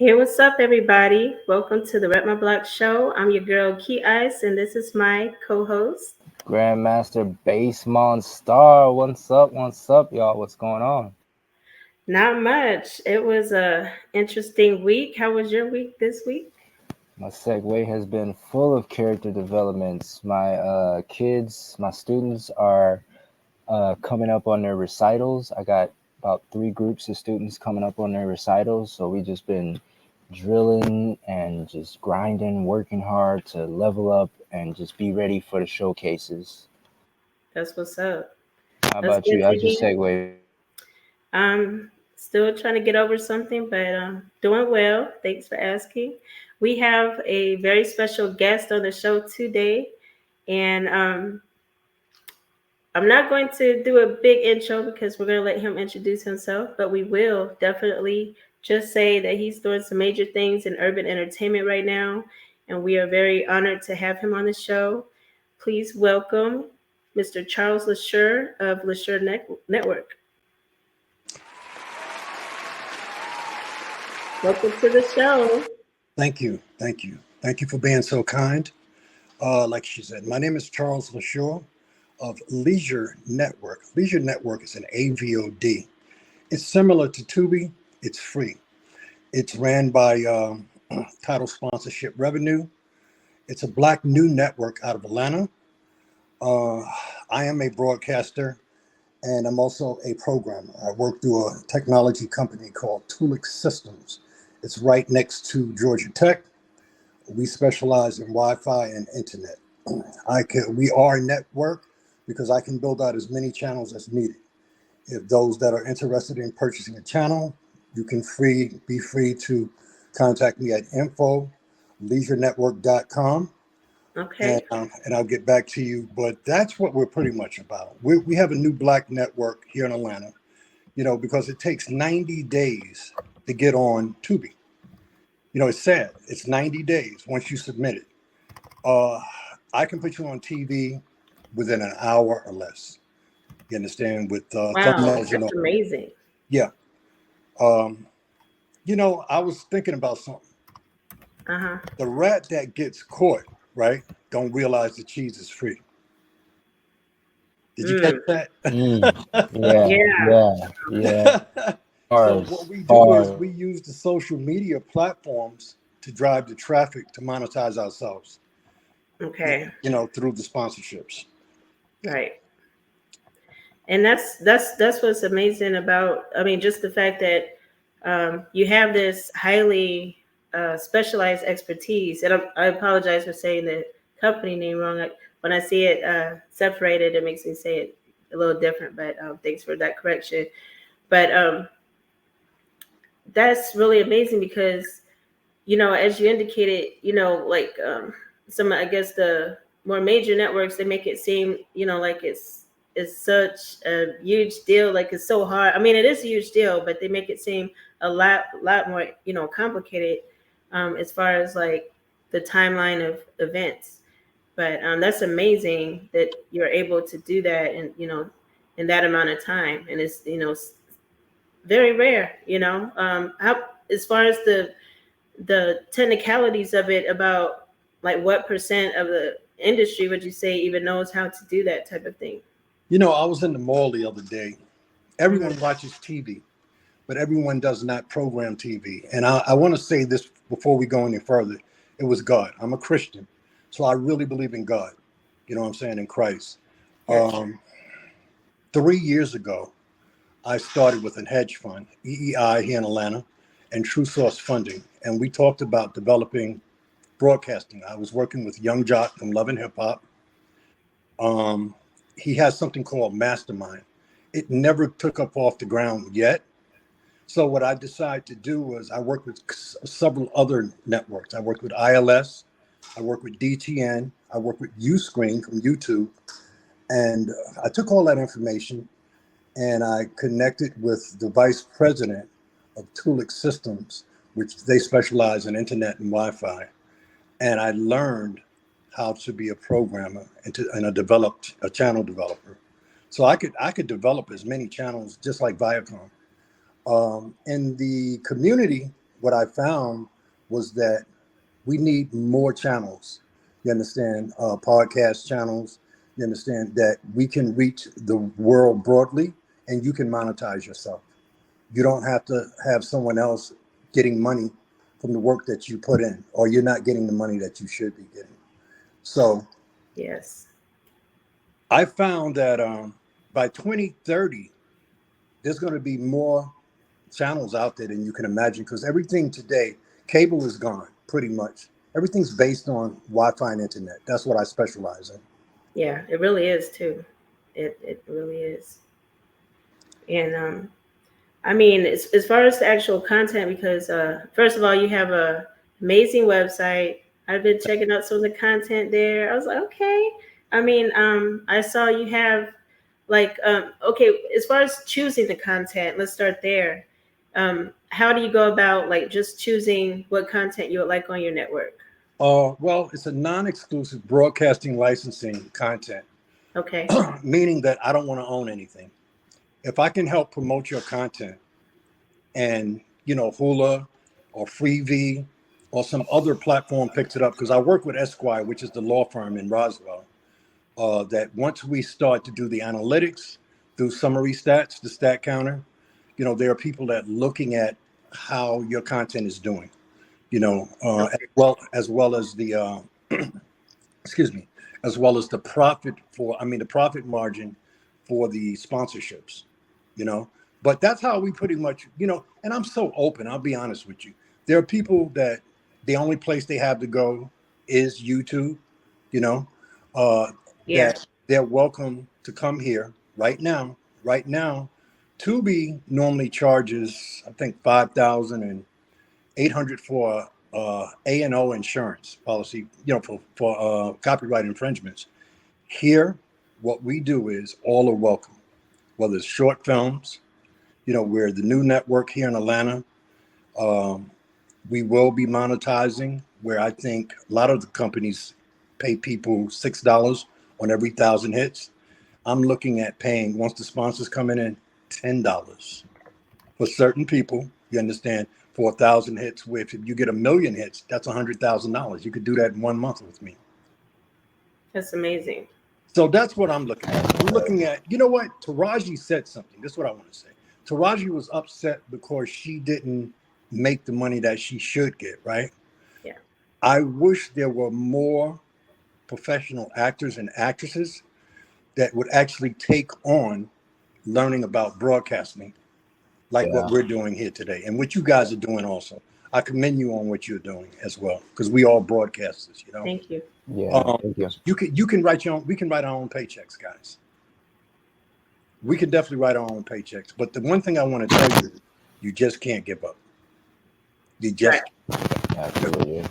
Hey, what's up, everybody? Welcome to the Rep My Block Show. I'm your girl, KeyIce, and this is my co-host. Grandmaster Bass Monstar. What's up, y'all? What's going on? Not much. It was a interesting week. How was your week this week? My segue has been full of character developments. My students are coming up on their recitals. I got about 3 groups of students coming up on their recitals. So we just been drilling and just grinding, working hard to level up and just be ready for the showcases. That's what's up. How That's about you? good to How's your hear. segue? Still trying to get over something, but doing well. Thanks for asking. We have a very special guest on the show today, and I'm not going to do a big intro because we're going to let him introduce himself, but we will definitely just say that he's doing some major things in urban entertainment right now, and we are very honored to have him on the show. Please welcome Mr. Charles Leshore of Leshore Network. Welcome to the show. Thank you. Thank you. Thank you for being so kind. Like she said, my name is Charles Leshore of Leisure Network. Leisure Network is an AVOD. It's similar to Tubi. It's free. It's ran by Title Sponsorship Revenue. It's a Black new network out of Atlanta. Uh, I am a broadcaster and I'm also a programmer. I work through a technology company called Tulix Systems. It's right next to Georgia Tech. We specialize in Wi-Fi and internet. We are a network because I can build out as many channels as needed. If those that are interested in purchasing a channel, you can be free to contact me at info@leisurenetwork.com, Okay. and I'll get back to you. But that's what we're pretty much about. We have a new Black network here in Atlanta, because it takes 90 days to get on Tubi. It's sad. It's 90 days once you submit it. I can put you on TV within an hour or less. You understand? With Wow, thumbnails, that's amazing. Yeah. Um, I was thinking about something. Uh-huh. The rat that gets caught, right, don't realize the cheese is free. Did you catch Mm. that? Mm, yeah, Yeah. yeah. So Bars, what we do is bars. we use the social media platforms to drive the traffic to monetize ourselves, Okay. through the sponsorships. Right. And that's what's amazing about. I mean, just the fact that you have this highly specialized expertise. And I apologize for saying the company name wrong. When I see it separated, it makes me say it a little different. But thanks for that correction. But that's really amazing because as you indicated, like some, I guess, the more major networks, they make it seem, like it's such a huge deal, like it's so hard. I mean, it is a huge deal, but they make it seem a lot more, complicated, as far as like the timeline of events. But that's amazing that you're able to do that, and in that amount of time, and it's very rare. How, as far as the technicalities of it, about like what percent of the industry would you say even knows how to do that type of thing? I was in the mall the other day. Hmm. Everyone watches TV, but everyone does not program TV. And I want to say this before we go any further. It was God. I'm a Christian, so I really believe in God. You know what I'm saying? In Christ. Yes. Um, 3 years ago, I started with a hedge fund, EEI here in Atlanta, and True Source Funding. And we talked about developing broadcasting. I was working with Young Jock from Love and Hip Hop. Um, he has something called Mastermind. It never took up off the ground yet. So what I decided to do was I worked with several other networks. I worked with ILS, I worked with DTN, I worked with Uscreen from YouTube, and I took all that information and I connected with the vice president of Tulix Systems, which they specialize in internet and Wi-Fi, and I learned how to be a programmer and a channel developer. So I could develop as many channels just like Viacom. In the community, what I found was that we need more channels. You understand? Podcast channels. You understand that we can reach the world broadly, and you can monetize yourself. You don't have to have someone else getting money from the work that you put in, or you're not getting the money that you should be getting. So Yes. I found that by 2030, there's going to be more channels out there than you can imagine, because everything today, cable is gone pretty much. Everything's based on Wi-Fi and internet. That's what I specialize in. Yeah, it really is too. It really is. And I mean, as far as the actual content, because first of all, you have a amazing website. I've been checking out some of the content there. I was like, okay. I mean, I saw you have like, okay, as far as choosing the content, let's start there. How do you go about like just choosing what content you would like on your network? Well, it's a non-exclusive broadcasting licensing content, Okay. meaning that I don't want to own anything. If I can help promote your content, and Hula or Freevee or some other platform picks it up, because I work with Esquire, which is the law firm in Roswell, that once we start to do the analytics through summary stats, the stat counter, there are people that looking at how your content is doing, Okay. as well as the excuse me, as well as the profit the profit margin for the sponsorships, you know. But that's how we pretty much, and I'm so open, I'll be honest with you. There are people that the only place they have to go is YouTube, you know, Yeah. that they're welcome to come here right now. Right now, Tubi normally charges, I think, 5,800 for A&O insurance policy, for copyright infringements. Here, what we do is all are welcome, whether it's short films, we're the new network here in Atlanta. Um, we will be monetizing, where I think a lot of the companies pay people $6 on every 1,000 hits. I'm looking at paying, once the sponsors come in, $10 for certain people. You understand? For 1,000 hits, if you get 1,000,000 hits, that's $100,000. You could do that in 1 month with me. That's amazing. So that's what I'm looking at. I'm looking at, you know what? Taraji said something. This is what I want to say. Taraji was upset because she didn't make the money that she should get, right? Yeah. I wish there were more professional actors and actresses that would actually take on learning about broadcasting, like Yeah. what we're doing here today, and what you guys are doing also. I commend you on what you're doing as well, because we all broadcasters, Thank you. Yeah. Thank you. You can write your own. We can write our own paychecks, guys. We can definitely write our own paychecks. But the one thing I want to tell you, you just can't give up. You just, Right. Absolutely.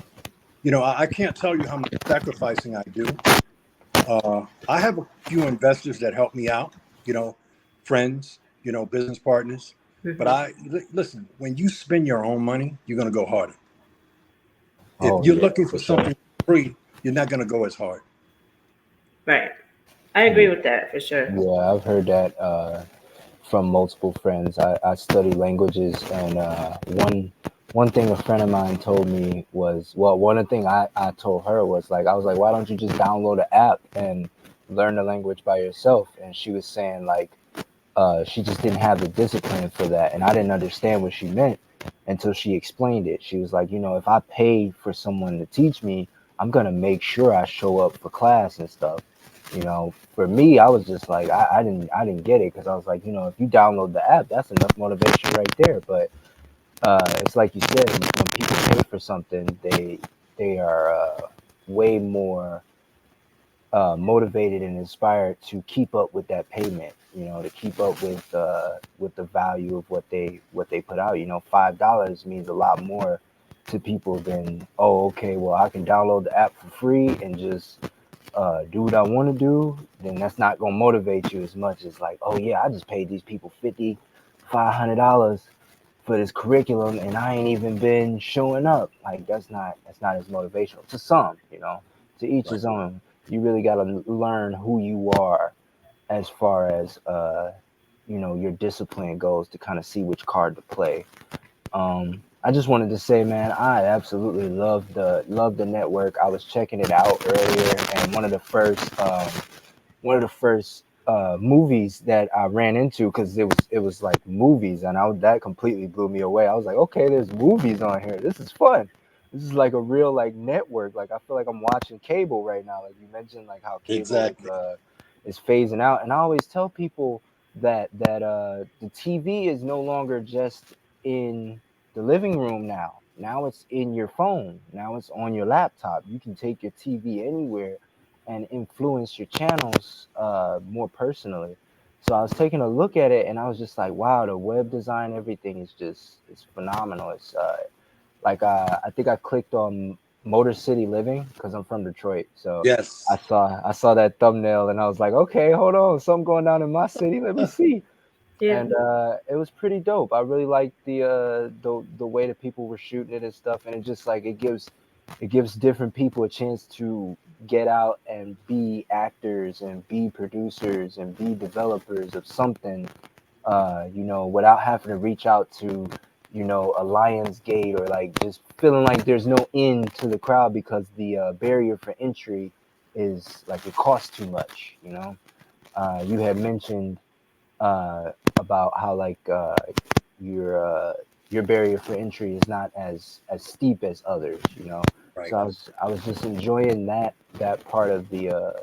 I can't tell you how much sacrificing I do. I have a few investors that help me out, friends, business partners. But listen, when you spend your own money, you're going to go harder. If Oh you're yeah, looking for for sure. something free, you're not going to go as hard. Right. I agree with that for sure. Yeah, I've heard that from multiple friends. I study languages, and one thing a friend of mine told me was, well, one thing I told her was like, I was like, why don't you just download an app and learn the language by yourself? And she was saying like, she just didn't have the discipline for that, and I didn't understand what she meant until she explained it. She was like, if I pay for someone to teach me, I'm gonna make sure I show up for class and stuff. For me, I was just like, I didn't get it, because I was like, if you download the app, that's enough motivation right there. But it's like you said, when people pay for something, they are way more motivated and inspired to keep up with that payment. To keep up with the value of what they put out. $5 means a lot more to people than, oh, okay, well, I can download the app for free and just do what I want to do. Then that's not gonna motivate you as much as like, oh yeah, I just paid these people $500 for this curriculum, and I ain't even been showing up. Like that's not as motivational to some. To each Right. his own. You really got to learn who you are as far as your discipline goes, to kind of see which card to play. I just wanted to say, man, I absolutely love the network. I was checking it out earlier, and one of the first movies that I ran into, because it was like movies, and that completely blew me away. I was like, okay, there's movies on here. This is fun. This is like a real like network. Like I feel like I'm watching cable right now. Like you mentioned, like how cable Exactly. is phasing out, and I always tell people that the TV is no longer just in the living room now. Now it's in your phone. Now it's on your laptop. You can take your TV anywhere and influence your channels more personally. So I was taking a look at it and I was just like, wow, the web design, everything is just it's phenomenal. It's like I think I clicked on Motor City Living because I'm from Detroit. So Yes. I saw that thumbnail and I was like, okay, hold on, something going down in my city. Let me see. Yeah. And it was pretty dope. I really liked the way that people were shooting it and stuff, and it just like it gives different people a chance to get out and be actors and be producers and be developers of something, without having to reach out to, a Lionsgate, or like just feeling like there's no end to the crowd because the barrier for entry is like it costs too much. You had mentioned about how like your uh, your barrier for entry is not as steep as others. Right. So I was just enjoying that part of the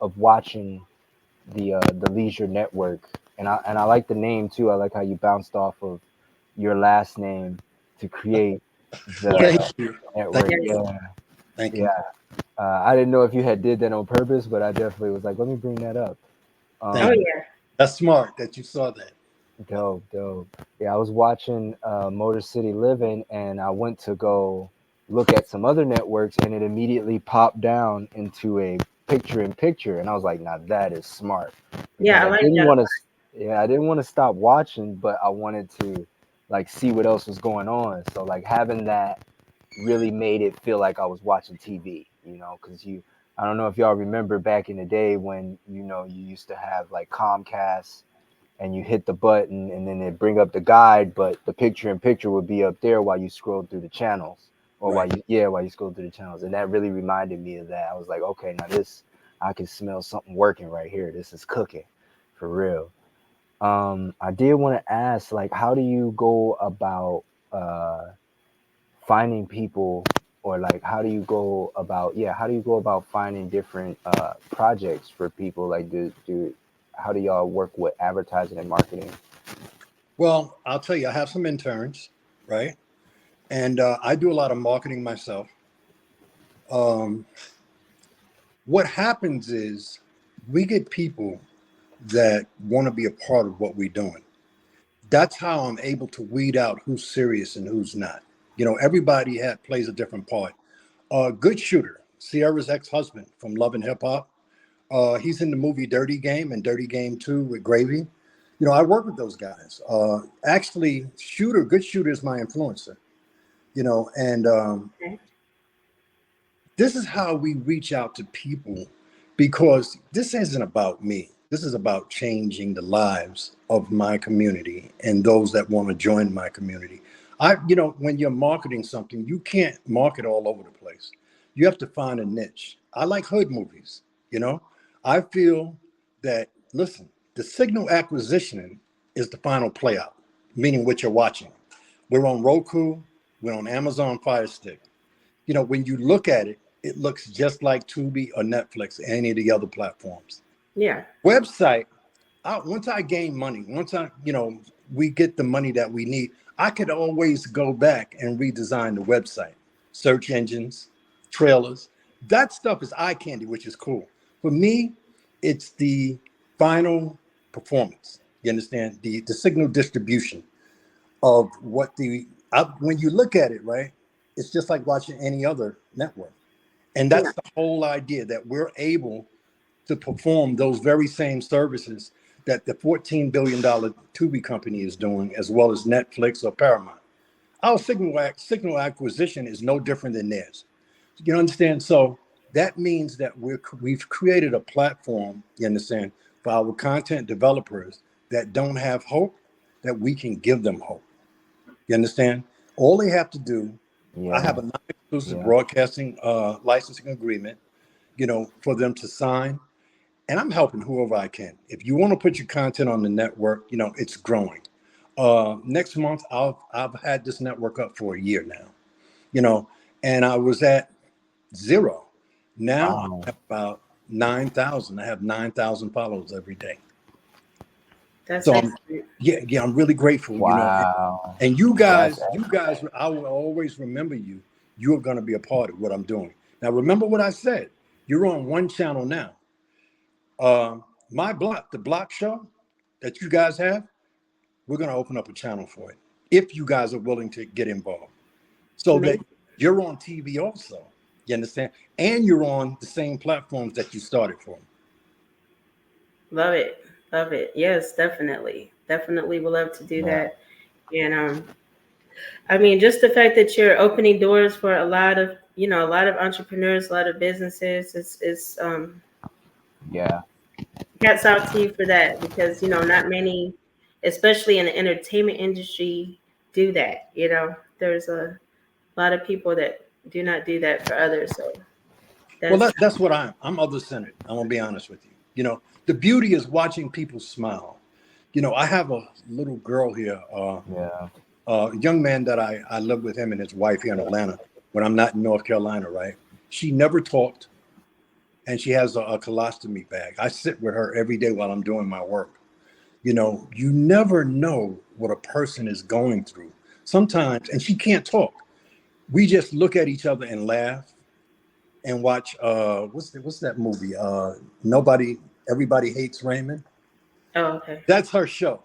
of watching the Leisure Network, and I like the name too. I like how you bounced off of your last name to create Yeah. the Thank you. Thank network. you. Yes. Yeah, Thank you. yeah. I didn't know if you had did that on purpose, but I definitely was like, let me bring that up. Oh Thank you. Um, yeah. That's smart that you saw that. Dope, dope. Yeah, I was watching Motor City Living, and I went to go look at some other networks, and it immediately popped down into a picture in picture, and I was like, "Now that is smart," because Yeah, I I like didn't that. want to, yeah, I didn't want to stop watching, but I wanted to like see what else was going on. So like having that really made it feel like I was watching TV, because I don't know if y'all remember back in the day when you used to have like Comcast and you hit the button and then it bring up the guide, but the picture in picture would be up there while you scroll through the channels, or Right. while you scroll through the channels. And that really reminded me of that. I was like, okay, now this, I can smell something working right here. This is cooking for real. I did want to ask, like, how do you go about finding people, or like how do you go about finding different projects for people? Like, do how do y'all work with advertising and marketing? Well, I'll tell you, I have some interns, right? And I do a lot of marketing myself. Um, what happens is we get people that want to be a part of what we're doing. That's how I'm able to weed out who's serious and who's not. Everybody plays a different part. Good Shooter, Sierra's ex-husband from Love and Hip Hop. He's in the movie Dirty Game and Dirty Game 2 with Gravy. I work with those guys. Actually, Good Shooter is my influencer. And Okay. this is how we reach out to people, because this isn't about me. This is about changing the lives of my community and those that want to join my community. When you're marketing something, you can't market all over the place. You have to find a niche. I like hood movies. I feel that, listen, the signal acquisition is the final play out, meaning what you're watching. We're on Roku, we're on Amazon Fire Stick. When you look at it, it looks just like Tubi or Netflix or any of the other platforms. Yeah. Website, once I gain money, we get the money that we need, I could always go back and redesign the website, search engines, trailers. That stuff is eye candy, which is cool. For me, it's the final performance. You understand? The signal distribution of when you look at it, right? It's just like watching any other network. And Yeah. that's the whole idea, that we're able to perform those very same services that the $14 billion Tubi company is doing, as well as Netflix or Paramount. Our signal acquisition is no different than theirs. You understand? So that means that we've created a platform, you understand, for our content developers that don't have hope, that we can give them hope. You understand? All they have to do, I have Yeah. a non-exclusive Yeah. broadcasting licensing agreement, for them to sign, and I'm helping whoever I can. If you want to put your content on the network, it's growing. Next month, I've had this network up for a year now, and I was at 0. Now I Wow. have about 9,000. I have 9,000 followers every day. That's So excellent. I'm really grateful, Wow. and you That's guys, I will always remember you. You're going to be a part of what I'm doing. Now, remember what I said. You're on one channel now. The block show that you guys have, we're going to open up a channel for it if you guys are willing to get involved, so that Amazing. you're on TV also. You understand? And you're on the same platforms that you started from. Love it. Love it. Yes, definitely. Definitely would love to do yeah. that. And I mean, just the fact that you're opening doors for a lot of entrepreneurs, a lot of businesses is Yeah. hats off to you for that, because not many, especially in the entertainment industry, do that. There's a lot of people that do not do that for others. So Well, that's that's what I'm other-centered. I'm gonna be honest with you. The beauty is watching people smile. I have a little girl here, Yeah. a young man that I live with him and his wife here in Atlanta when I'm not in North Carolina, right? She never talked, and she has a colostomy bag. I sit with her every day while I'm doing my work. You never know what a person is going through sometimes, and she can't talk. We just look at each other and laugh and watch what's that movie? Nobody Everybody Hates Raymond. oh, okay. That's her show.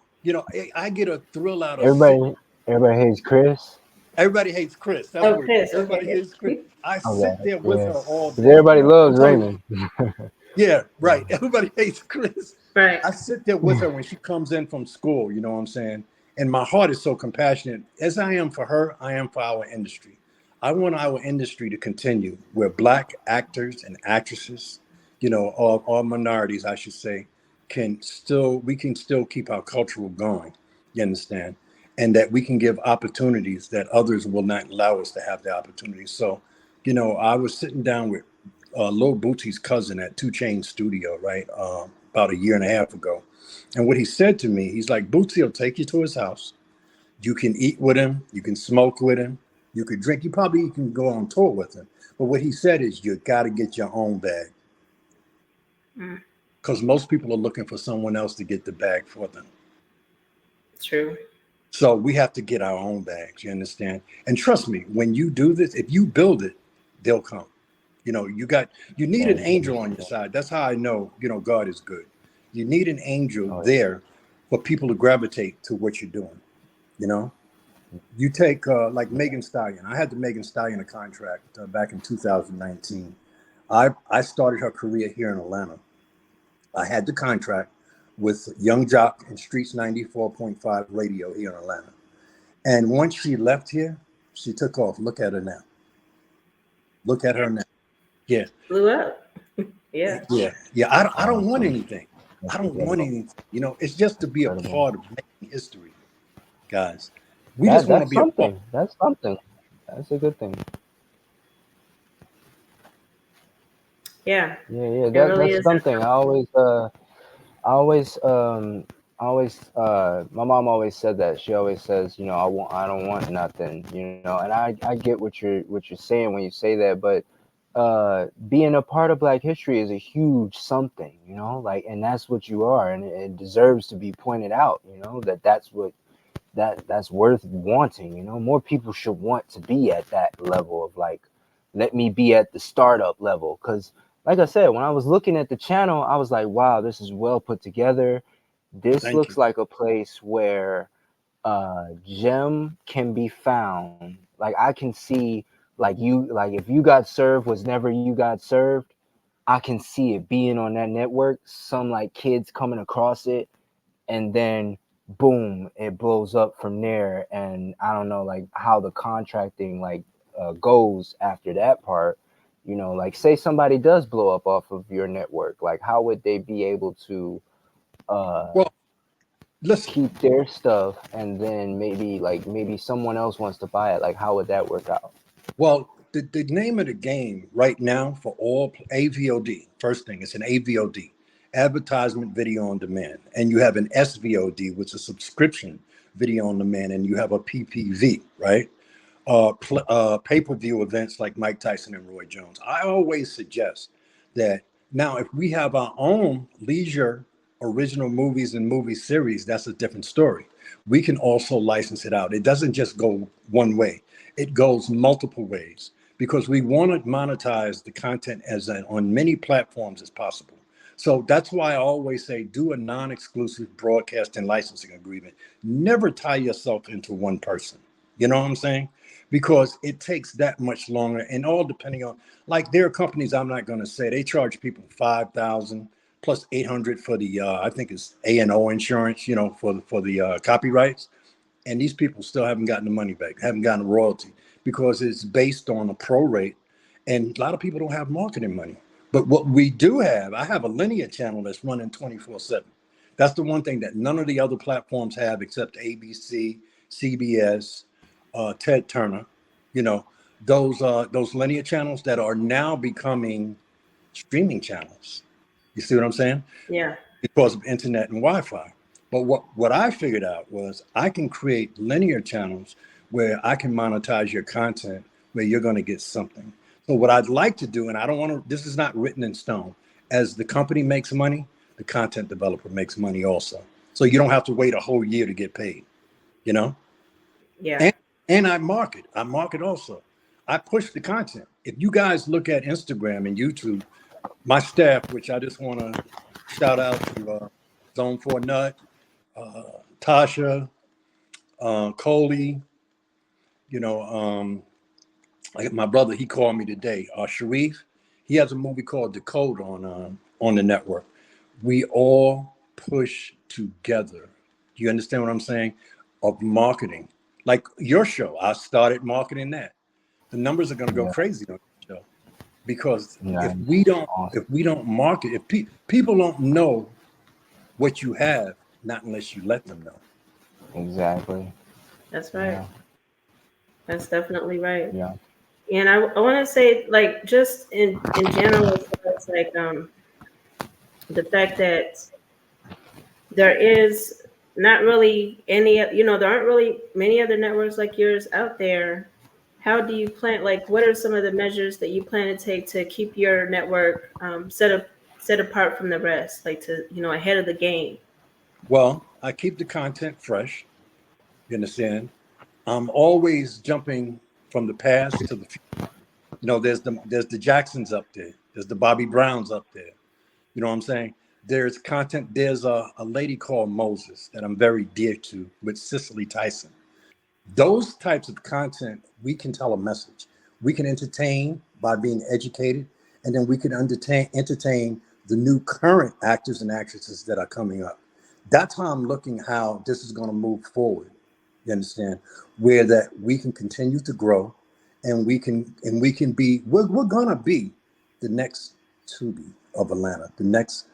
I get a thrill out of sitting. Everybody hates Chris. Everybody Hates Chris. That's Oh, what it is. Chris. Everybody Okay. Hates Chris. I Okay. sit there with Yeah. her all 'Cause day. everybody I'm loves telling you. Raymond. Yeah, right. Everybody Hates Chris. Right. I sit there with her when she comes in from school, you know what I'm saying? And my heart is so compassionate. As I am for her, I am for our industry. I want our industry to continue where Black actors and actresses, all minorities, I should say, we can still keep our cultural going. You understand? And that we can give opportunities that others will not allow us to have the opportunities. So, I was sitting down with Lil Bootie's cousin at Two Chainz Studio, right? About a year and a half ago. And what he said to me, he's like, Bootsy will take you to his house. You can eat with him. You can smoke with him. You could drink. You probably can go on tour with him. But what he said is, you got to get your own bag. Mm, Because most people are looking for someone else to get the bag for them. true. So we have to get our own bags. You understand? And trust me, when you do this, if you build it, they'll come. You need an angel on your side. That's how I know, God is good. You need an angel Oh, there for people to gravitate to what you're doing. You know, you take like Megan Stallion. I had the Megan Stallion a contract back in 2019. I started her career here in Atlanta. I had the contract with Young Jock and Streets 94.5 radio here in Atlanta. And once she left here, she took off. Look at her now. Look at her now. Yeah. Blew up. Yeah. Yeah. I don't want awesome. anything. That's I don't want incredible. anything. It's just to be a Incredible. part of making history, guys. We just want to That's be a part. something. That's something. That's a good thing. Yeah. Yeah, yeah. It really That's is. something. I always my mom always said that. She always says, I don't want nothing, and I get what you're saying when you say that, but being a part of Black history is a huge something, like, and that's what you are, and it deserves to be pointed out, that's worth wanting, more people should want to be at that level of, like, let me be at the startup level, because like I said, when I was looking at the channel, I was like, wow, this is well put together. This Thank you. looks like a place where gem can be found. Like, I can see, like if You Got Served was never You Got Served, I can see it being on that network, some like kids coming across it, and then boom, it blows up from there. And I don't know, like, how the contracting, like, goes after that part. Like, say somebody does blow up off of your network, like, how would they be able to uh Well, Listen, keep their stuff, and then maybe someone else wants to buy it? Like, how would that work out? well, the name of the game right now for all AVOD, first thing, it's an AVOD, advertisement video on demand. And you have an SVOD, which is subscription video on demand, and you have a PPV, right? Pay-per-view events like Mike Tyson and Roy Jones. I always suggest that now, if we have our own leisure original movies and movie series, that's a different story. We can also license it out. It doesn't just go one way. It goes multiple ways because we want to monetize the content on many platforms as possible. So that's why I always say do a non-exclusive broadcast and licensing agreement. Never tie yourself into one person. You know what I'm saying? Because it takes that much longer, and all depending on, like, there are companies, I'm not going to say, they charge people 5,000 plus 800 for the I think it's A&O insurance, for the copyrights, and these people still haven't gotten the money back, haven't gotten a royalty because it's based on a pro rate, and a lot of people don't have marketing money. But what we do have, I have a linear channel that's running 24/7. That's the one thing that none of the other platforms have except ABC, CBS, Ted Turner, you know, those linear channels that are now becoming streaming channels. You see what I'm saying? Yeah. Because of internet and Wi-Fi. But what I figured out was I can create linear channels where I can monetize your content where you're going to get something. So what I'd like to do, and I don't want to, this is not written in stone, as the company makes money, the content developer makes money also. So you don't have to wait a whole year to get paid, you know? Yeah. And I market also. I push the content. If you guys look at Instagram and YouTube, my staff, which I just want to shout out to Zone 4 Nut, Tasha, Coley, like my brother, he called me today, Sharif. He has a movie called Decode on the network. We all push together. Do you understand what I'm saying? Of marketing. Like your show, I started marketing that. The numbers are going to go Yeah, crazy on your show because yeah, if we don't market, if people don't know what you have, not unless you let them know. exactly. That's right. Yeah, That's definitely right. yeah, And I want to say, like, just in general, as far as, like, the fact that there is not really any, there aren't really many other networks like yours out there. How do you plan, like, what are some of the measures that you plan to take to keep your network set apart from the rest, like, to, ahead of the game? Well, I keep the content fresh. You understand? I'm always jumping from the past to the future. There's the Jacksons up there. There's the Bobby Browns up there. You know what I'm saying? There's content. There's a lady called Moses that I'm very dear to with Cicely Tyson. Those types of content, we can tell a message. We can entertain by being educated, and then we can entertain the new current actors and actresses that are coming up. That's how I'm looking how this is going to move forward. You understand? Where that we can continue to grow, and we can be we're gonna be the next Tubi of Atlanta, the next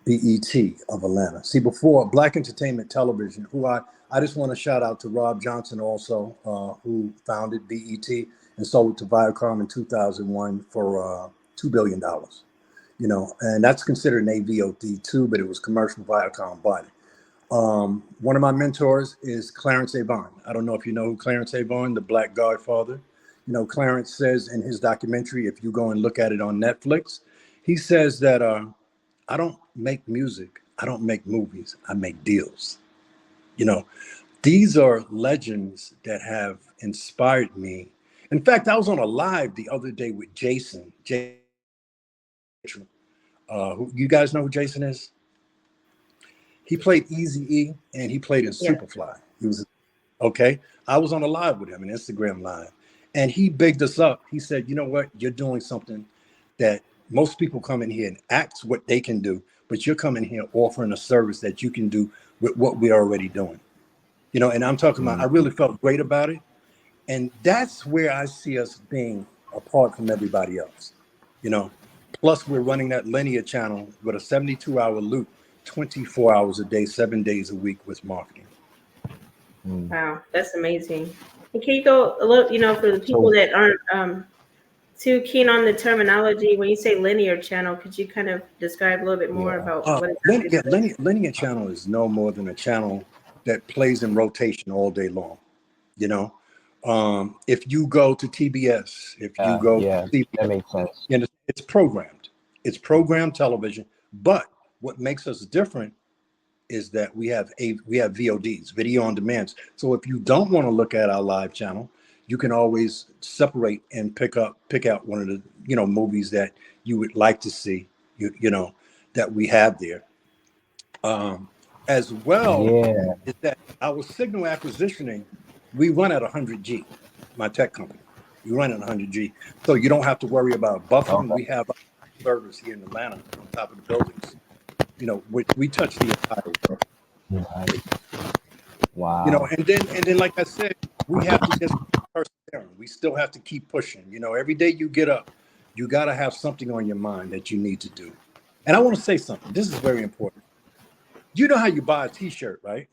BET of Atlanta. See, before Black Entertainment Television, who I just want to shout out to Rob Johnson also, who founded BET and sold it to Viacom in 2001 for $2 billion. And that's considered an AVOD too, but it was commercial. Viacom bought it. One of my mentors is Clarence Avant. I don't know if you know who Clarence Avant, the Black Godfather. Clarence says in his documentary, if you go and look at it on Netflix, he says that I don't make music, I don't make movies, I make deals. You know, these are legends that have inspired me. In fact, I was on a live the other day with Jason. Who you guys know who Jason is? He played Easy E and he played in Yeah. Superfly. He was okay. I was on a live with him, an Instagram live, and he bigged us up. He said, "You know what? You're doing something that most people come in here and act what they can do, but you're coming here offering a service that you can do with what we're already doing." And I'm talking about. I mm, really felt great about it, and that's where I see us being apart from everybody else. you know Plus we're running that linear channel with a 72-hour loop 24 hours a day, 7 days a week with marketing. Wow, that's amazing. And can you go a little, for the people So that aren't too keen on the terminology, when you say linear channel, could you kind of describe a little bit more yeah, about what exactly that is? Linear channel is no more than a channel that plays in rotation all day long. You know, if you go to TBS, if you go to yeah, CBS, that makes sense. you know, it's programmed. It's programmed television. But what makes us different is that we have VODs, video on demands. So if you don't want to look at our live channel, you can always separate and pick out one of the movies that you would like to see. That we have there. As well Yeah. is that our signal acquisitioning, we run at 100G. My tech company, we run at 100G, so you don't have to worry about buffering. Okay. We have servers here in Atlanta on top of the buildings. We touch the entire world. Nice. Wow. And then like I said, we have to just keep persevering. We still have to keep pushing. Every day you get up, you got to have something on your mind that you need to do. And I want to say something. This is very important. You know how you buy a T-shirt, right?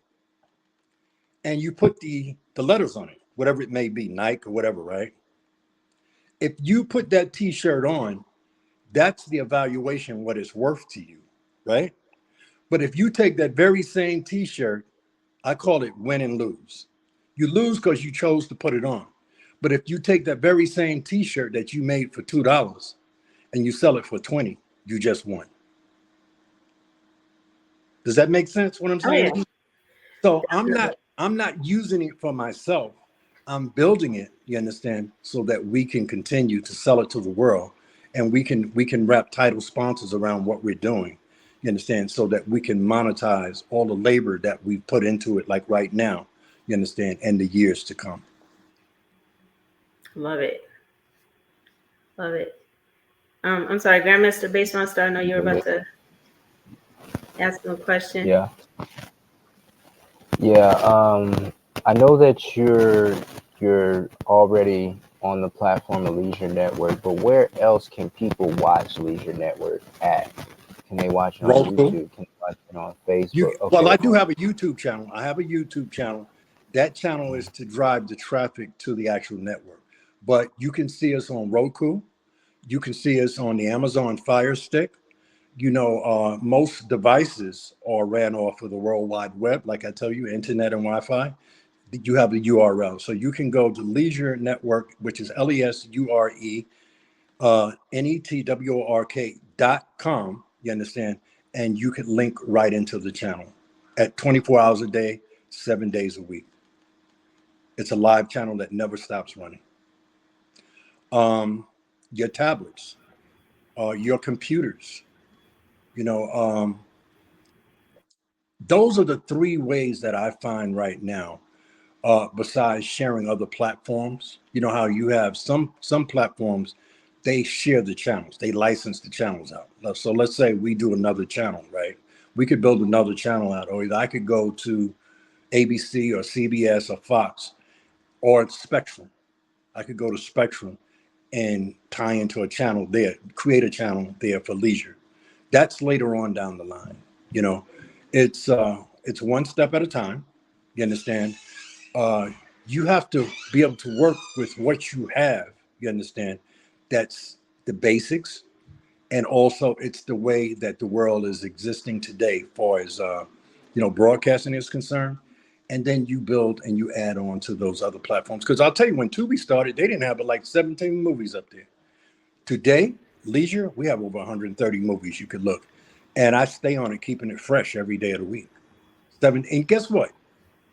And you put the letters on it, whatever it may be, Nike or whatever, right? If you put that T-shirt on, that's the evaluation, what it's worth to you, right? But if you take that very same T-shirt, I call it win and lose. You lose because you chose to put it on. But if you take that very same T-shirt that you made for $2 and you sell it for 20, you just won. Does that make sense? What I'm Oh saying? yeah, So definitely. I'm not using it for myself. I'm building it, you understand, so that we can continue to sell it to the world, and we can wrap title sponsors around what we're doing. You understand, so that we can monetize all the labor that we put into it, like right now. You understand, and the years to come. Love it. Love it. I'm sorry, Grandmaster Base Monster. I know you were about to ask him a question. Yeah. Yeah. I know that you're already on the platform of Leisure Network, but where else can people watch Leisure Network at? Can they watch it on Roku. YouTube? Can they watch it on Facebook? Well, I Okay. do have a YouTube channel. I have a YouTube channel. That channel is to drive the traffic to the actual network. But you can see us on Roku. You can see us on the Amazon Fire Stick. Most devices are ran off of the World Wide Web, like I tell you, internet and Wi-Fi. You have the URL. So you can go to Leisure Network, which is LESURE network.com, you understand, and you can link right into the channel at 24 hours a day, 7 days a week. It's a live channel that never stops running. Your tablets, your computers, those are the three ways that I find right now, besides sharing other platforms. You know how you have some platforms, they share the channels, they license the channels out. So let's say we do another channel, right? We could build another channel out, or either I could go to ABC or CBS or Fox or Spectrum. I could go to Spectrum and tie into a channel there, create a channel there for leisure. That's later on down the line. It's one step at a time. You understand? You have to be able to work with what you have. You understand? That's the basics, and also it's the way that the world is existing today, far as broadcasting is concerned. And then you build and you add on to those other platforms. Because I'll tell you, when Tubi started, they didn't have but like 17 movies up there. Today, leisure, we have over 130 movies you could look, and I stay on it, keeping it fresh every day of the week. And guess what?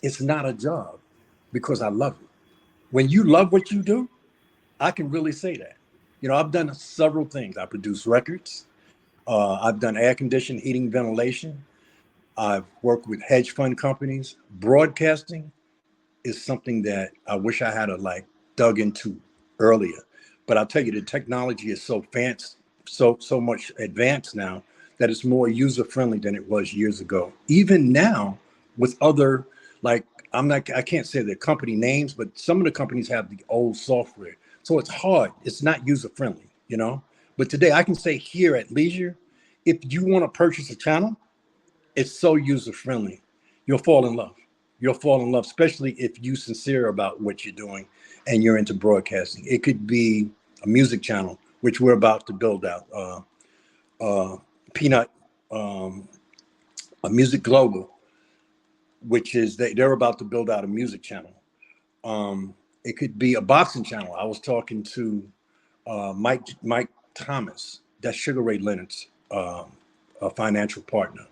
It's not a job because I love it. When you love what you do, I can really say that. I've done several things. I produce records. I've done air conditioning, heating, ventilation. I've worked with hedge fund companies. Broadcasting is something that I wish I had dug into earlier. But I'll tell you, the technology is so fancy, so much advanced now, that it's more user friendly than it was years ago. Even now, with other I can't say the company names, but some of the companies have the old software. So it's hard. It's not user friendly. But today I can say here at Leisure, if you want to purchase a channel, It's so user friendly. You'll fall in love. You'll fall in love, especially if you're sincere about what you're doing and you're into broadcasting. It could be a music channel, which we're about to build out. Peanut, a Music Global, which is they're about to build out a music channel. It could be a boxing channel. I was talking to Mike Thomas, that's Sugar Ray Leonard's a financial partner.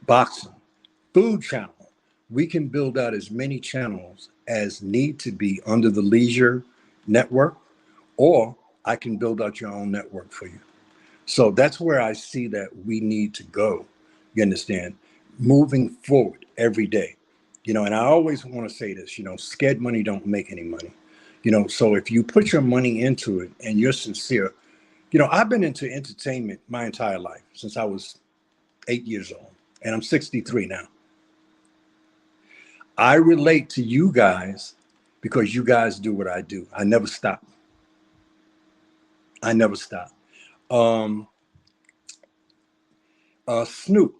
Boxing, food channel. We can build out as many channels as need to be under the Leisure network, or I can build out your own network for you. So that's where I see that we need to go. You understand? Moving forward every day. And I always want to say this, scared money don't make any money. So if you put your money into it and you're sincere, I've been into entertainment my entire life since I was 8 years old, and I'm 63 now. I relate to you guys because you guys do what I do. I never stop. I never stop. Snoop,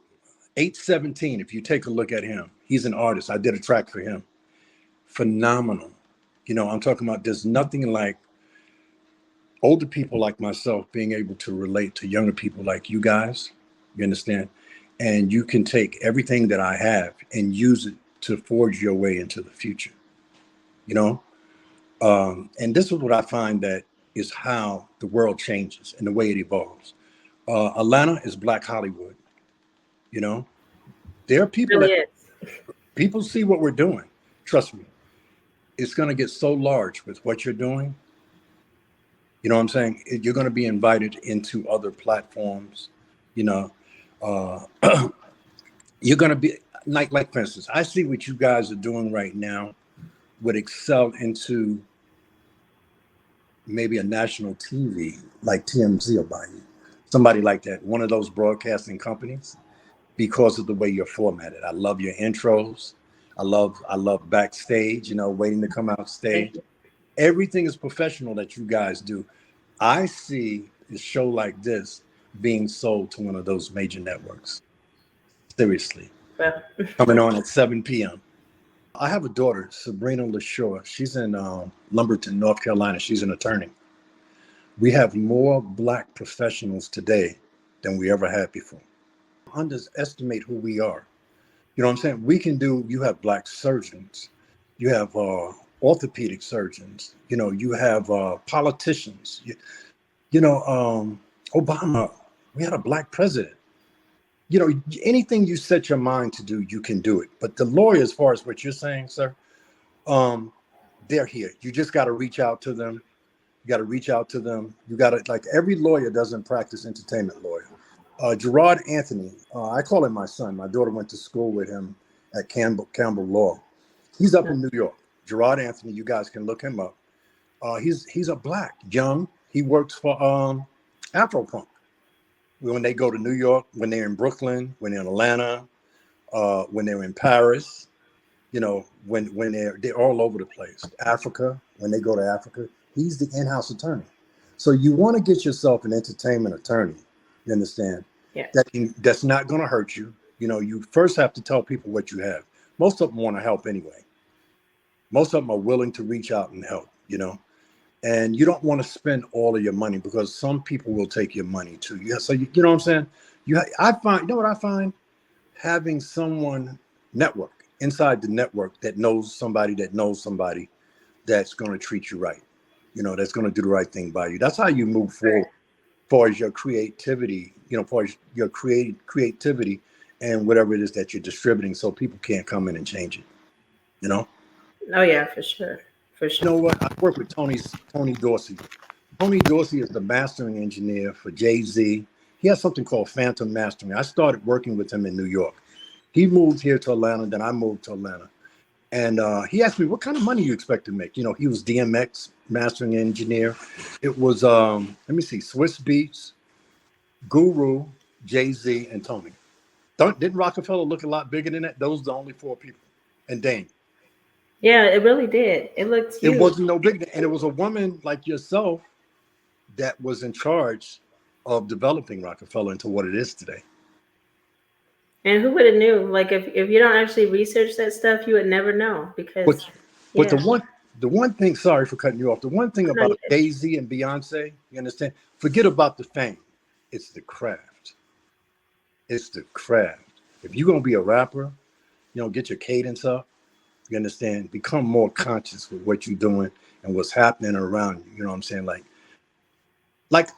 817, if you take a look at him, he's an artist. I did a track for him. Phenomenal. I'm talking about there's nothing like older people like myself being able to relate to younger people like you guys. You understand? And you can take everything that I have and use it to forge your way into the future. And this is what I find that is how the world changes and the way it evolves. Atlanta is Black Hollywood. There are people Really that is. people see what we're doing. Trust me, it's going to get so large with what you're doing. You know what I'm saying? You're going to be invited into other platforms. Uh, you're going to be like for instance, I see what you guys are doing right now would excel into maybe a national TV like TMZ will buy you. Somebody like that, one of those broadcasting companies, because of the way you're formatted. I love your intros. I love backstage, waiting to come out stage. Everything is professional that you guys do. I see a show like this being sold to one of those major networks. Seriously. Well, Coming on at 7 p.m. I have a daughter, Sabrina Leshore. She's in Lumberton, North Carolina. She's an attorney. We have more Black professionals today than we ever had before. Underestimate who we are. You know what I'm saying? You have Black surgeons. You have orthopedic surgeons. You have politicians. Obama, we had a Black president. Anything you set your mind to do, you can do it. But the lawyer, as far as what you're saying, sir, they're here. You just got to reach out to them. You got to reach out to them. You got to, like, every lawyer doesn't practice entertainment lawyer. Gerard Anthony, I call him my son. My daughter went to school with him at Campbell Law. He's up in New York. Gerard Anthony, you guys can look him up. He's a Black, young. He works for Afropunk. When they go to New York, when they're in Brooklyn, when they're in Atlanta, when they're in Paris, when they're all over the place. Africa, when they go to Africa, he's the in-house attorney. So you want to get yourself an entertainment attorney. You understand? yeah. That's not going to hurt you. You first have to tell people what you have. Most of them want to help anyway. Most of them are willing to reach out and help, and you don't want to spend all of your money because some people will take your money too. Yeah. So you know what I'm saying? I find what I find? Having someone network inside the network that knows somebody that's going to treat you right. That's going to do the right thing by you. That's how you move forward. As far as your creativity, for your creativity and whatever it is that you're distributing, so people can't come in and change it. Oh yeah, for sure. For sure. You know what? I work with Tony Dorsey. Tony Dorsey is the mastering engineer for Jay-Z. He has something called Phantom Mastering. I started working with him in New York. He moved here to Atlanta, then I moved to Atlanta. And he asked me, what kind of money you expect to make? He was DMX mastering engineer. It was, Swiss Beats, Guru, Jay-Z, and Tony. Didn't Rockefeller look a lot bigger than that? Those are the only 4 people. And Dane. Yeah, it really did. It looked huge. It wasn't no big. And it was a woman like yourself that was in charge of developing Rockefeller into what it is today. And who would have knew? Like if you don't actually research that stuff, you would never know But because but yeah. the one thing, sorry for cutting you off. The one thing No, about Jay-Z and Beyonce, you understand? Forget about the fame. It's the craft. It's the craft. If you're gonna be a rapper, get your cadence up. You understand? Become more conscious with what you're doing and what's happening around you. You know what I'm saying? Like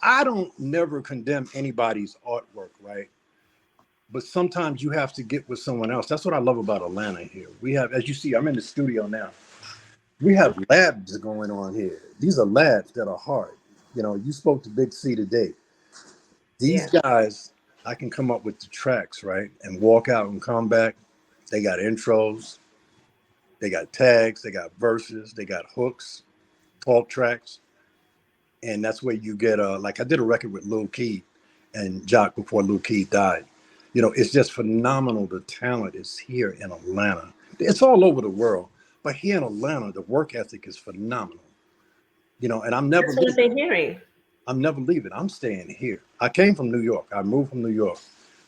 I don't never condemn anybody's artwork, right? But sometimes you have to get with someone else. That's what I love about Atlanta here. We have, as you see, I'm in the studio now. We have labs going on here. These are labs that are hard. You spoke to Big C today. These yeah. guys, I can come up with the tracks, right? And walk out and come back. They got intros, they got tags, they got verses, they got hooks, talk tracks. And that's where you get like I did a record with Lil Key and Jock before Lil Key died. It's just phenomenal. The talent is here in Atlanta. It's all over the world, but here in Atlanta, the work ethic is phenomenal. And I'm never That's what I've leaving. been hearing. I'm never leaving. I'm staying here. I came from New York. I moved from New York,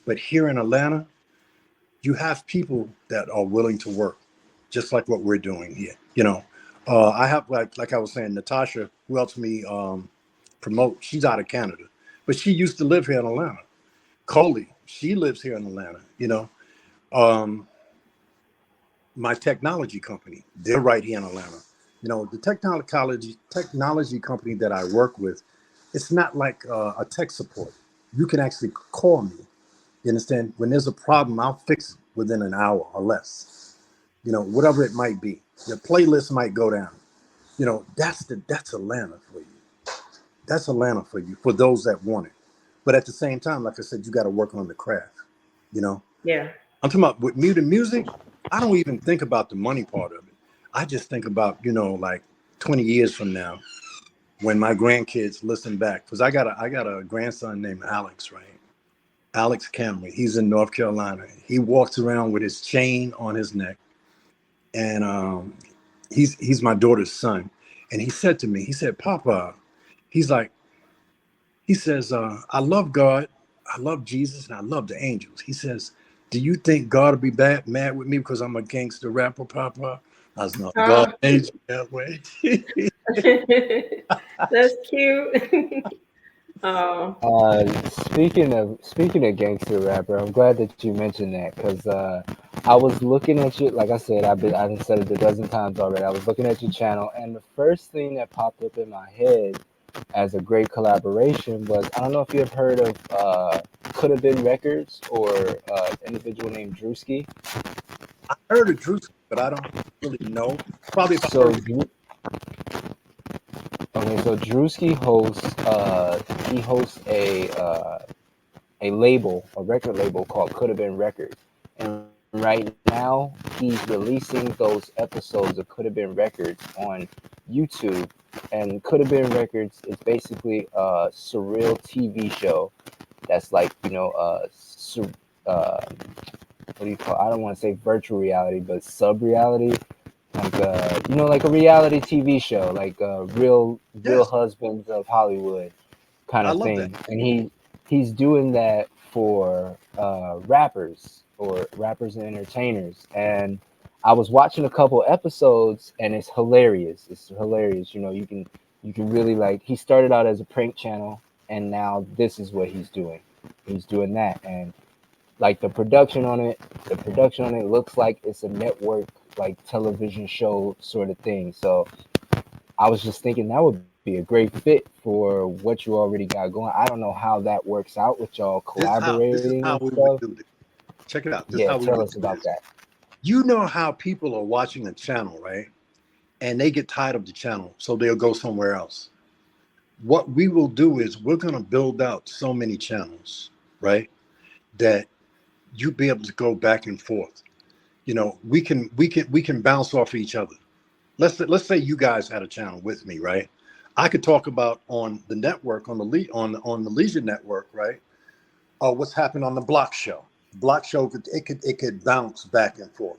but here in Atlanta, you have people that are willing to work, just like what we're doing here. I have like I was saying, Natasha, who helps me promote. She's out of Canada, but she used to live here in Atlanta. Coley, she lives here in Atlanta. Um, my technology company, they're right here in Atlanta. The technology company that I work with, it's not like a tech support. You can actually call me. You understand? When there's a problem, I'll fix it within an hour or less. Whatever it might be. Your playlist might go down. That's Atlanta for you. That's Atlanta for you, for those that want it. But at the same time, like I said, you got to work on the craft. You know, Yeah. I'm talking about with music. I don't even think about the money part of it. I just think about, like 20 years from now, when my grandkids listen back, because I got a grandson named Alex, right? Alex Camry. He's in North Carolina. He walks around with his chain on his neck, and he's my daughter's son. And he said to me, he said, "Papa," he's like, he says, "I love God, I love Jesus, and I love the angels." He says, "Do you think God will be mad with me because I'm a gangster rapper, Papa?" I was not God Oh, made you that way. that's cute. Oh, Speaking of gangster rapper, I'm glad that you mentioned that because I was looking at you. Like I said, I've said it a dozen times already. I was looking at your channel, and the first thing that popped up in my head as a great collaboration was I don't know if you have heard of Could Have Been Records or an individual named Drewski. I heard of Drew, but I don't really know. Probably if I So heard it. okay, so Drewski hosts he hosts a label, a record label called Could Have Been Records. And right now, he's releasing those episodes of Could Have Been Records on YouTube. And Could Have Been Records is basically a surreal TV show that's like, what do you call it? I don't want to say virtual reality, but sub reality. Like, like a reality TV show, like Real Yes, Husbands of Hollywood kind I of love that. thing, and he's doing that for rappers or rappers and entertainers. And I was watching a couple episodes, and it's hilarious. It's hilarious. You can really like. He started out as a prank channel, and now this is what he's doing. He's doing that, and like the production on it looks like it's a network like television show sort of thing. So I was just thinking that would be a great fit for what you already got going. I don't know how that works out with y'all This is collaborating how and we would stuff. do this. Check it out. This is Yeah, how we tell would us do about this. that. You know how people are watching a channel, right? And they get tired of the channel, so they'll go somewhere else. What we will do is we're going to build out so many channels, right? That you be able to go back and forth. We can bounce off each other. Let's say you guys had a channel with me, right? I could talk about on the network, on the Leisure Network, right? What's happened on the Block Show. Block Show it could bounce back and forth.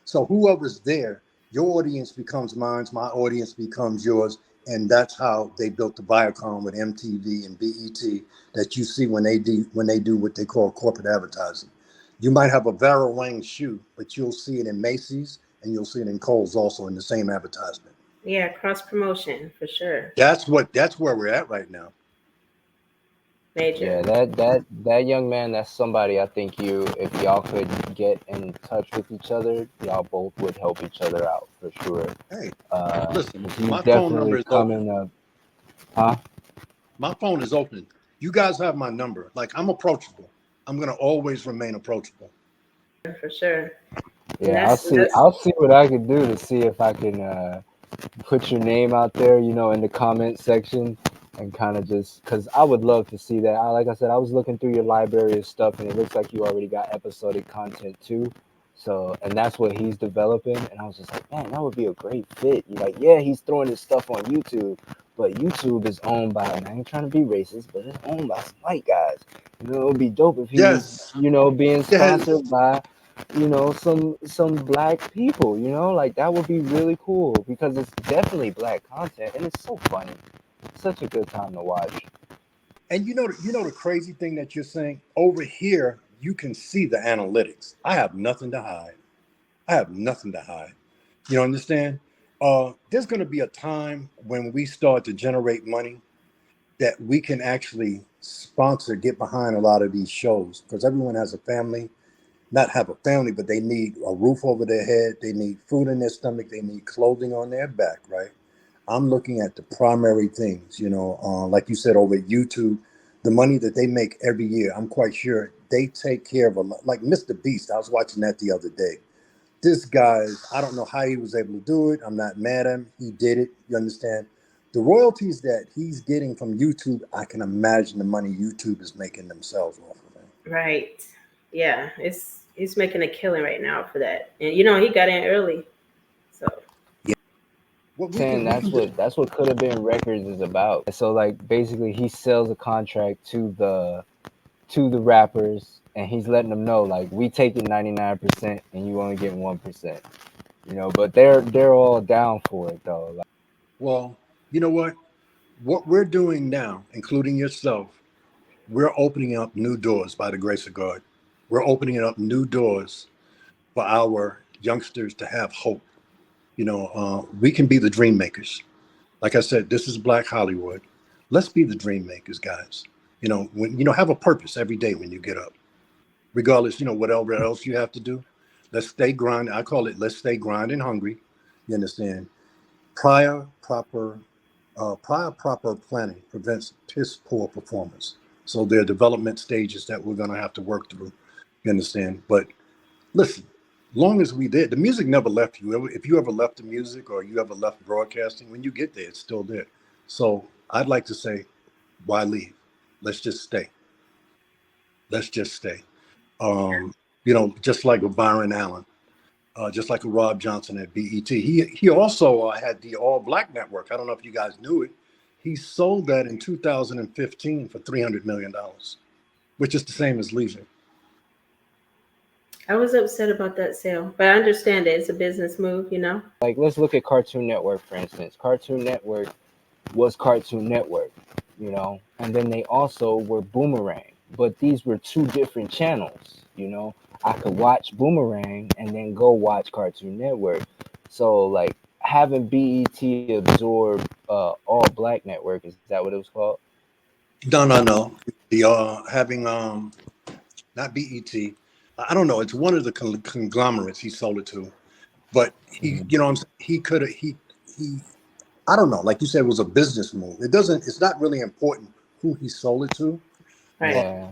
So whoever's there, your audience becomes mine, my audience becomes yours, and that's how they built the Viacom with MTV and BET that you see when they do what they call corporate advertising. You might have a Vera Wang shoe, but you'll see it in Macy's and you'll see it in Kohl's also in the same advertisement. Yeah, cross promotion for sure. That's where we're at right now. Major. Yeah, that young man, that's somebody I think if y'all could get in touch with each other, y'all both would help each other out for sure. Hey, 'Cause listen, he's my phone number definitely is open. coming up. Huh? My phone is open. You guys have my number. Like, I'm approachable. I'm gonna always remain approachable. For sure. Yeah, I'll see what I can do to see if I can put your name out there, in the comment section, and kind of just, because I would love to see that. Like I said, I was looking through your library of stuff, and it looks like you already got episodic content too. So, and that's what he's developing, and I was just like, man, that would be a great fit. You're like, yeah, he's throwing his stuff on YouTube, but YouTube is owned by, and I ain't trying to be racist, but it's owned by some white guys. It would be dope if he was, being sponsored by some black people, like that would be really cool, because it's definitely black content and it's so funny. It's such a good time to watch. And the crazy thing that you're saying over here, you can see the analytics. I have nothing to hide. You understand? There's going to be a time when we start to generate money that we can actually get behind a lot of these shows, because everyone has a family. Not have a family, but they need a roof over their head. They need food in their stomach. They need clothing on their back, right? I'm looking at the primary things, like you said, over at YouTube, the money that they make every year. I'm quite sure they take care of a lot. Like Mr. Beast, I was watching that the other day. This guy, I don't know how he was able to do it. I'm not mad at him. He did it. You understand? The royalties that he's getting from YouTube, I can imagine the money YouTube is making themselves off of it. Right. Yeah, he's making a killing right now for that, and he got in early, so. Yeah. That's what Could Have Been Records is about. So like basically he sells a contract to the rappers, and he's letting them know, like, we take it 99% and you only get 1%. But they're all down for it though. Like, well, you know what? What we're doing now, including yourself, we're opening up new doors by the grace of God. We're opening up new doors for our youngsters to have hope. We can be the dream makers. Like I said, this is Black Hollywood. Let's be the dream makers, guys. Have a purpose every day when you get up, regardless, whatever else you have to do. Let's stay grinding. I call it, let's stay grinding hungry. You understand? Prior proper planning prevents piss poor performance. So there are development stages that we're going to have to work through. You understand? But listen, long as we did, the music never left you. If you ever left the music or you ever left broadcasting, when you get there, it's still there. So I'd like to say, why leave? Let's just stay. Just like a Byron Allen, just like a Rob Johnson at BET. He also had the All Black Network. I don't know if you guys knew it. He sold that in 2015 for $300 million, which is the same as leaving. I was upset about that sale, but I understand it. It's a business move, Like, let's look at Cartoon Network, for instance. Cartoon Network was Cartoon Network, and then they also were Boomerang. But these were two different channels, I could watch Boomerang and then go watch Cartoon Network. So, like, having BET absorb All Black Network, is that what it was called? No. The having not BET. I don't know. It's one of the conglomerates he sold it to, but he, he could have he. I don't know. Like you said, it was a business move. It's not really important who he sold it to. Right.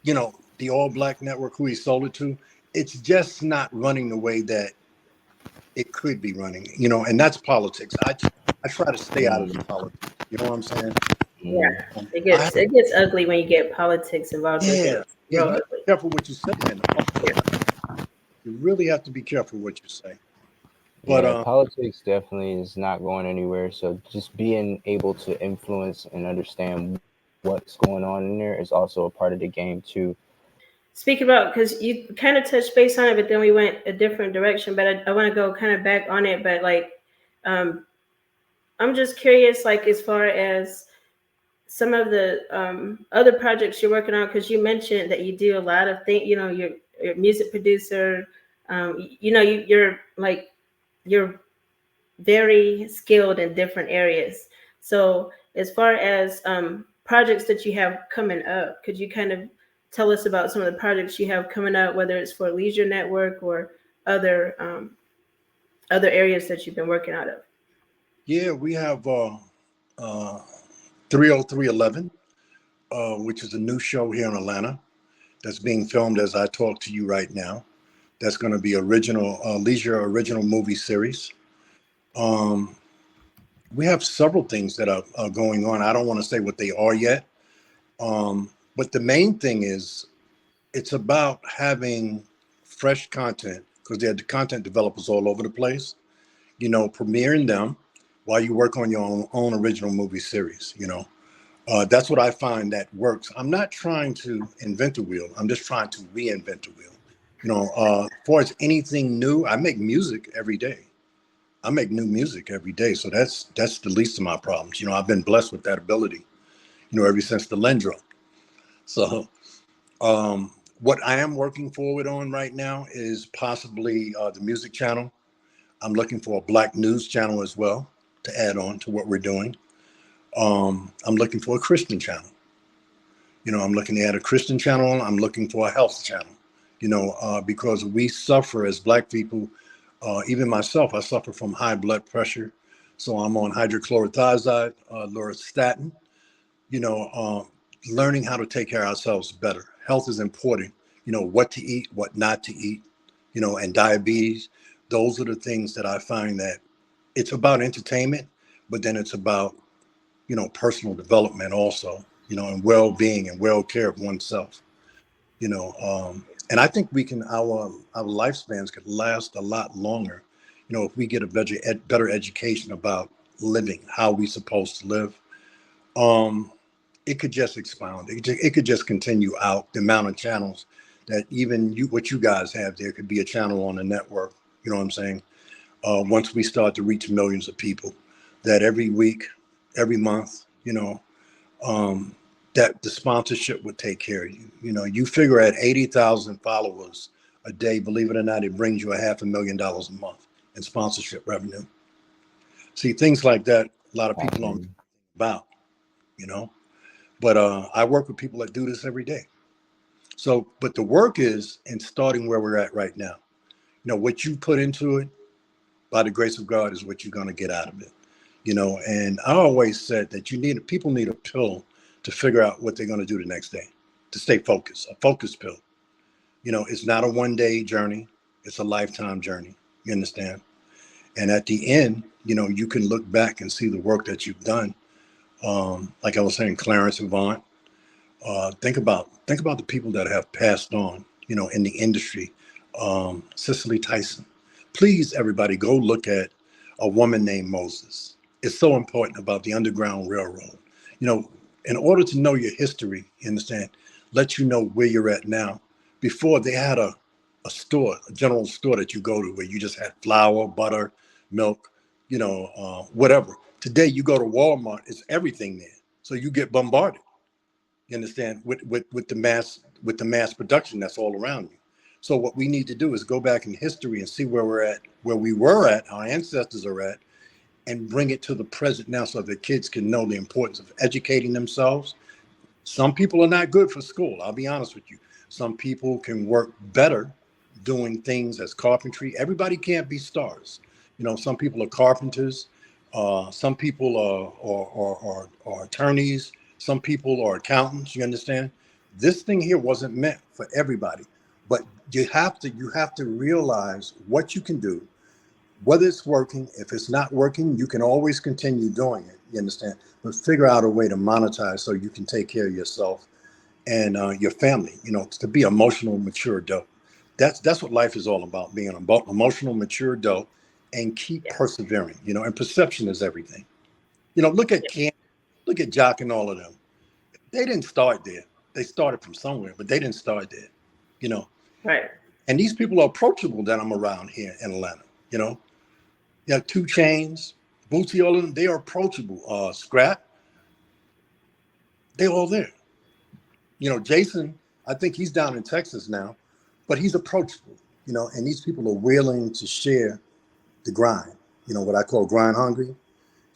But, the All Black Network, who he sold it to, it's just not running the way that it could be running. And that's politics. I try to stay out of the politics. You know what I'm saying? Yeah, it gets ugly when you get politics involved. Yeah, you have to be careful what you say, man. You really have to be careful what you say. But politics definitely is not going anywhere. So just being able to influence and understand what's going on in there is also a part of the game too. Speak about, because you kind of touched base on it, but then we went a different direction. But I want to go kind of back on it. But like, I'm just curious, like, as far as some of the other projects you're working on, because you mentioned that you do a lot of things. You're a music producer. You're very skilled in different areas. So as far as projects that you have coming up, could you kind of tell us about some of the projects you have coming up, whether it's for Leisure Network or other areas that you've been working out of? Yeah, we have 30311, which is a new show here in Atlanta that's being filmed as I talk to you right now. That's going to be original Leisure original movie series. We have several things that are going on. I don't want to say what they are yet, but the main thing is it's about having fresh content, because there are content developers all over the place. Premiering them while you work on your own original movie series. That's what I find that works. I'm not trying to invent the wheel. I'm just trying to reinvent the wheel. As far as anything new, I make music every day. I make new music every day. So that's the least of my problems. I've been blessed with that ability, ever since the Lendro. So what I am working forward on right now is possibly the music channel. I'm looking for a Black news channel as well to add on to what we're doing. I'm looking for a Christian channel. I'm looking at a Christian channel. I'm looking for a health channel, because we suffer as Black people. Even myself, I suffer from high blood pressure. So I'm on hydrochlorothiazide, lorastatin, learning how to take care of ourselves better. Health is important, what to eat, what not to eat, and diabetes. Those are the things that I find that it's about entertainment, but then it's about, personal development also, and well-being and well-care of oneself, and I think our lifespans could last a lot longer, if we get a better education about living, how we supposed to live. It could just expound. It could just continue out the amount of channels that even what you guys have there could be a channel on the network. You know what I'm saying? Once we start to reach millions of people, that every week, every month, that the sponsorship would take care of you. You figure at 80,000 followers a day, believe it or not, it brings you $500,000 a month in sponsorship revenue. See, things like that, a lot of people don't know about, but I work with people that do this every day. So, but the work is in starting where we're at right now. What you put into it, by the grace of God, is what you're going to get out of it. And I always said that people need a pill to figure out what they're going to do the next day, to stay focused, a focus pill. It's not a one-day journey. It's a lifetime journey. You understand? And at the end, you can look back and see the work that you've done. Like I was saying, Clarence Avant. Think about the people that have passed on, in the industry. Cicely Tyson. Please, everybody, go look at A Woman Named Moses. It's so important about the Underground Railroad. In order to know your history, you understand, let you know where you're at now. Before, they had a store, a general store that you go to where you just had flour, butter, milk, whatever. Today, you go to Walmart, it's everything there. So you get bombarded, you understand, with the mass production that's all around you. So what we need to do is go back in history and see where we're at, where we were at, our ancestors are at, and bring it to the present now so that kids can know the importance of educating themselves. Some people are not good for school. I'll be honest with you. Some people can work better doing things as carpentry. Everybody can't be stars. Some people are carpenters. Some people are attorneys. Some people are accountants. You understand? This thing here wasn't meant for everybody, but you have to realize what you can do. Whether it's working, if it's not working, you can always continue doing it. You understand? But figure out a way to monetize so you can take care of yourself and your family. To be emotional, mature adult. That's what life is all about: being an emotional, mature adult, and keep persevering. And perception is everything. Look at Ken, look at Jock, and all of them. They didn't start there. They started from somewhere, but they didn't start there. Right. And these people are approachable that I'm around here in Atlanta. You have 2 Chainz, Bootsy, all of them, they are approachable. Scrap, they're all there. Jason, I think he's down in Texas now. but he's approachable, you know, and these people are willing to share the grind, you know, what I call grind hungry,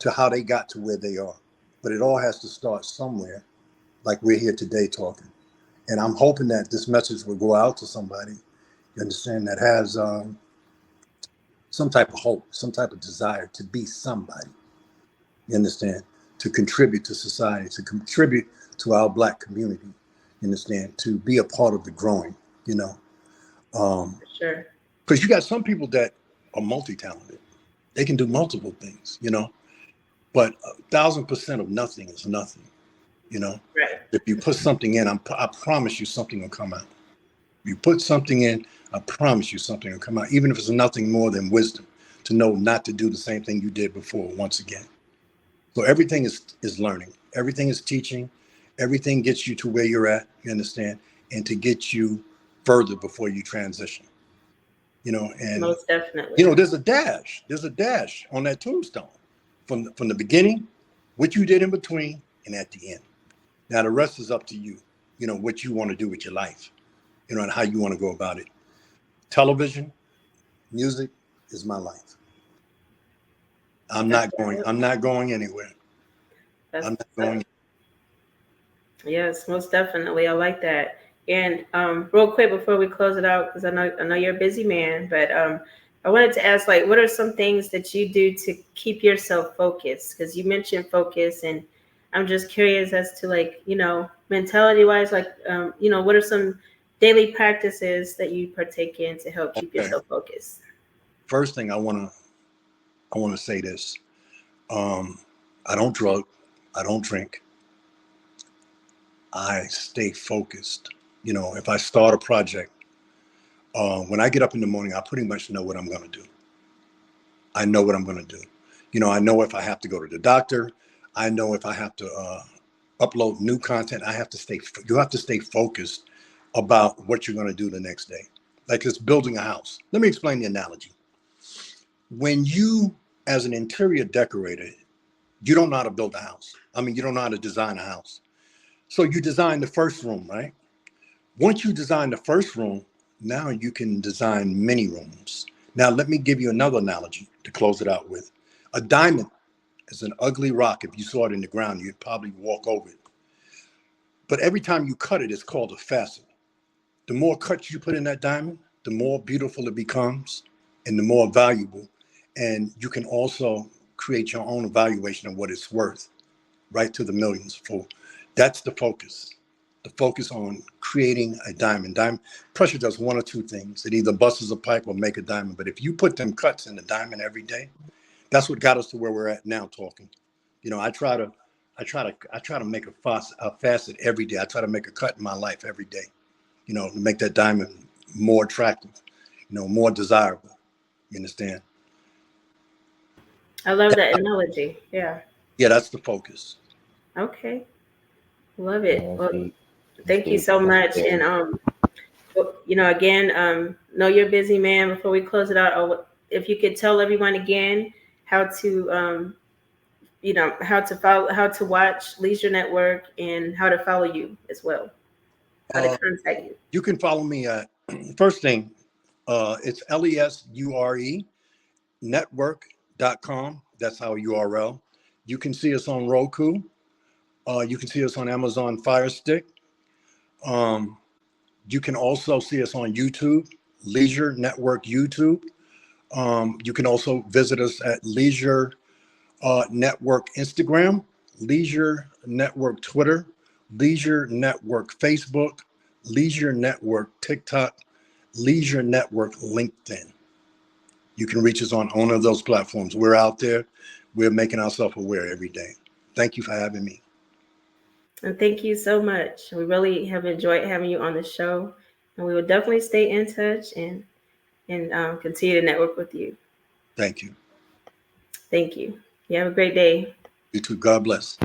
to how they got to where they are. But it all has to start somewhere, like we're here today talking. And I'm hoping that this message will go out to somebody, you understand, that has some type of hope, some type of desire to be somebody, you understand, to contribute to society, to contribute to our Black community, you understand, to be a part of the growing, you know. Sure. Because you got some people that are multi-talented. They can do multiple things, you know, but 1,000% of nothing is nothing, you know. Right. If you put something in, I promise you something will come out. If you put something in, I promise you something will come out, even if it's nothing more than wisdom, to know not to do the same thing you did before once again. So everything is learning. Everything is teaching. Everything gets you to where you're at, you understand, and to get you further before you transition. You know, and Most definitely. you know, there's a dash on that tombstone from the beginning, what you did in between, and at the end. Now the rest is up to you, you know, what you want to do with your life, you know, and how you want to go about it. Television, music is my life. I'm not going anywhere. I'm not going. Yes, most definitely. I like that. And real quick before we close it out, because I know you're a busy man, but I wanted to ask, like, what are some things that you do to keep yourself focused? Because you mentioned focus, and I'm just curious as to, like, you know, mentality wise, like, you know, what are some daily practices that you partake in to help keep yourself focused? First thing I want to say this. I don't drug. I don't drink. I stay focused. You know, if I start a project, when I get up in the morning, I pretty much know what I'm going to do. I know what I'm going to do. You know, I know if I have to go to the doctor. I know if I have to upload new content. You have to stay focused about what you're going to do the next day. Like it's building a house. Let me explain the analogy. When you, as an interior decorator, you don't know how to build a house. I mean, you don't know how to design a house. So you design the first room, right? Once you design the first room, now you can design many rooms. Now, let me give you another analogy to close it out with. A diamond is an ugly rock. If you saw it in the ground, you'd probably walk over it. But every time you cut it, it's called a facet. The more cuts you put in that diamond, the more beautiful it becomes and the more valuable. And you can also create your own evaluation of what it's worth, right to the millions. That's the focus. The focus on creating a diamond. Pressure does one or two things. It either busts a pipe or make a diamond. But if you put them cuts in the diamond every day, that's what got us to where we're at now talking. You know, I try to make a facet every day. I try to make a cut in my life every day, you know, to make that diamond more attractive, you know, more desirable. You understand? I love that analogy. Yeah. Yeah, that's the focus. Okay. Love it. Yeah, Well, deep. thank you Deep. so That's much. good. And you know, again, know you're a busy man. Before we close it out, if you could tell everyone again how to, you know, how to follow, how to watch Leisure Network, and how to follow you as well, how to contact you. You can follow me at first thing. It's LESURE network.com. That's our URL. You can see us on Roku. You can see us on Amazon Fire Stick. You can also see us on YouTube, Leisure Network YouTube. You can also visit us at Leisure Network Instagram, Leisure Network Twitter, Leisure Network Facebook, Leisure Network TikTok, Leisure Network LinkedIn. You can reach us on one of those platforms. We're out there. We're making ourselves aware every day. Thank you for having me. And thank you so much. We really have enjoyed having you on the show, and we will definitely stay in touch and continue to network with you. Thank you. Thank you. You have a great day. You too. God bless.